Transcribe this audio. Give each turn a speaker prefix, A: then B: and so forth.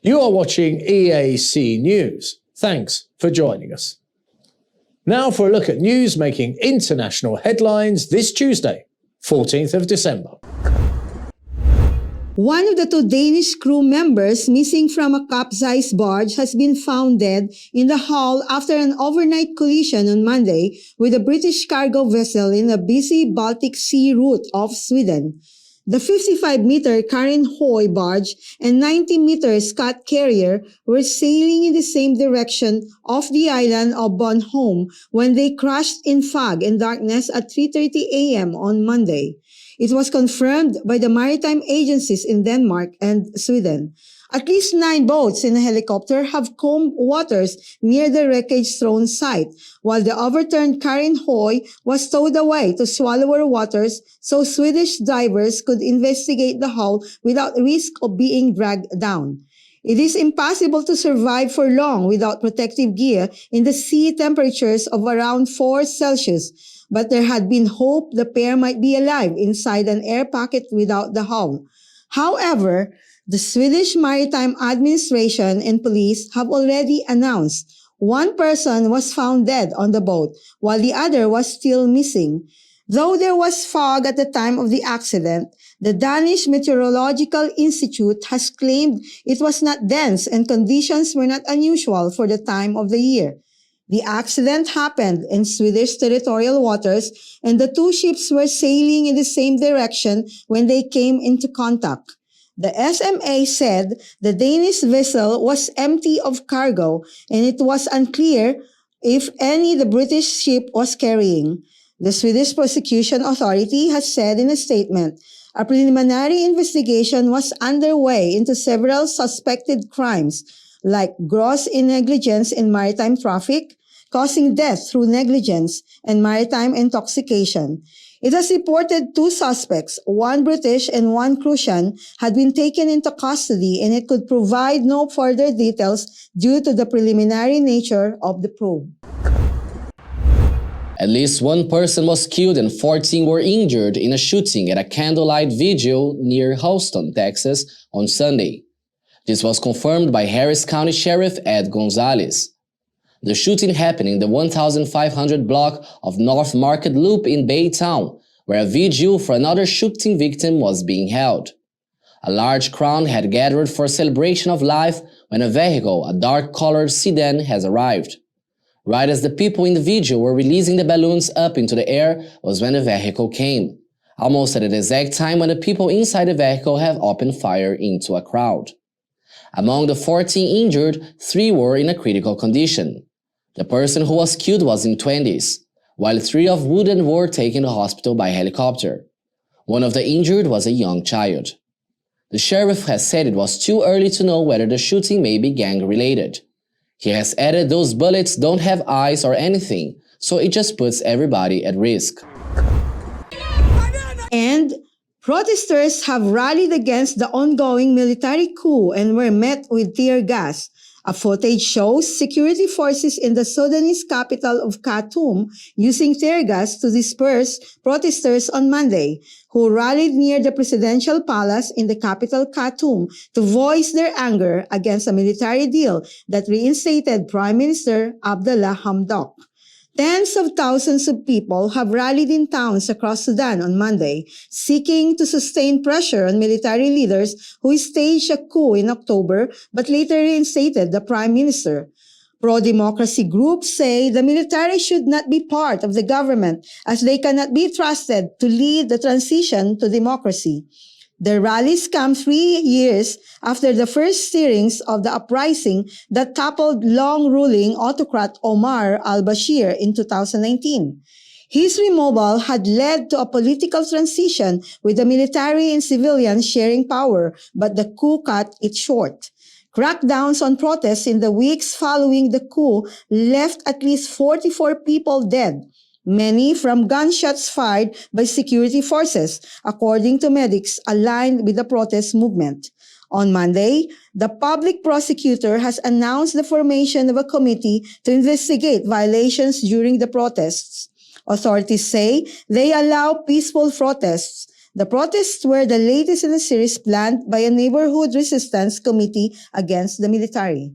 A: You are watching EAC News. Thanks for joining us. Now for a look at news making international headlines this Tuesday, 14th of December.
B: One of the two Danish crew members missing from a capsized barge has been found dead in the hull after an overnight collision on Monday with a British cargo vessel in a busy Baltic Sea route off Sweden. The 55-meter Karin Hoy barge and 90-meter Scott carrier were sailing in the same direction off the island of Bornholm when they crashed in fog and darkness at 3:30 a.m. on Monday. It was confirmed by the maritime agencies in Denmark and Sweden. At least 9 boats in a helicopter have combed waters near the wreckage-thrown site, while the overturned Karin Hoy was towed away to shallower waters so Swedish divers could investigate the hull without risk of being dragged down. It is impossible to survive for long without protective gear in the sea temperatures of around 4 Celsius, but there had been hope the pair might be alive inside an air pocket without the hull. However, the Swedish Maritime Administration and police have already announced one person was found dead on the boat, while the other was still missing. Though there was fog at the time of the accident, the Danish Meteorological Institute has claimed it was not dense and conditions were not unusual for the time of the year. The accident happened in Swedish territorial waters, and the two ships were sailing in the same direction when they came into contact. The SMA said the Danish vessel was empty of cargo, and it was unclear if any the British ship was carrying. The Swedish Prosecution Authority has said in a statement, a preliminary investigation was underway into several suspected crimes, like gross negligence in maritime traffic, causing death through negligence, and maritime intoxication. It has reported 2 suspects, 1 British and 1 Crucian, had been taken into custody, and it could provide no further details due to the preliminary nature of the probe.
C: At least 1 person was killed and 14 were injured in a shooting at a candlelight vigil near Houston, Texas on Sunday. This was confirmed by Harris County Sheriff Ed Gonzalez. The shooting happened in the 1,500 block of North Market Loop in Baytown, where a vigil for another shooting victim was being held. A large crowd had gathered for a celebration of life when a vehicle, a dark-colored sedan, has arrived. Right as the people in the vigil were releasing the balloons up into the air was when the vehicle came, almost at the exact time when the people inside the vehicle have opened fire into a crowd. Among the 14 injured, 3 were in a critical condition. The person who was killed was in 20s, while 3 of Woodland were taken to hospital by helicopter. One of the injured was a young child. The sheriff has said it was too early to know whether the shooting may be gang-related. He has added those bullets don't have eyes or anything, so it just puts everybody at risk.
B: And protesters have rallied against the ongoing military coup and were met with tear gas. A footage shows security forces in the Sudanese capital of Khartoum using tear gas to disperse protesters on Monday, who rallied near the presidential palace in the capital Khartoum to voice their anger against a military deal that reinstated Prime Minister Abdullah Hamdok. Tens of thousands of people have rallied in towns across Sudan on Monday, seeking to sustain pressure on military leaders who staged a coup in October but later reinstated the prime minister. Pro-democracy groups say the military should not be part of the government as they cannot be trusted to lead the transition to democracy. The rallies come 3 years after the first stirrings of the uprising that toppled long-ruling autocrat Omar al-Bashir in 2019. His removal had led to a political transition with the military and civilians sharing power, but the coup cut it short. Crackdowns on protests in the weeks following the coup left at least 44 people dead, many from gunshots fired by security forces, according to medics aligned with the protest movement. On Monday, the public prosecutor has announced the formation of a committee to investigate violations during the protests. Authorities say they allow peaceful protests. The protests were the latest in a series planned by a neighborhood resistance committee against the military.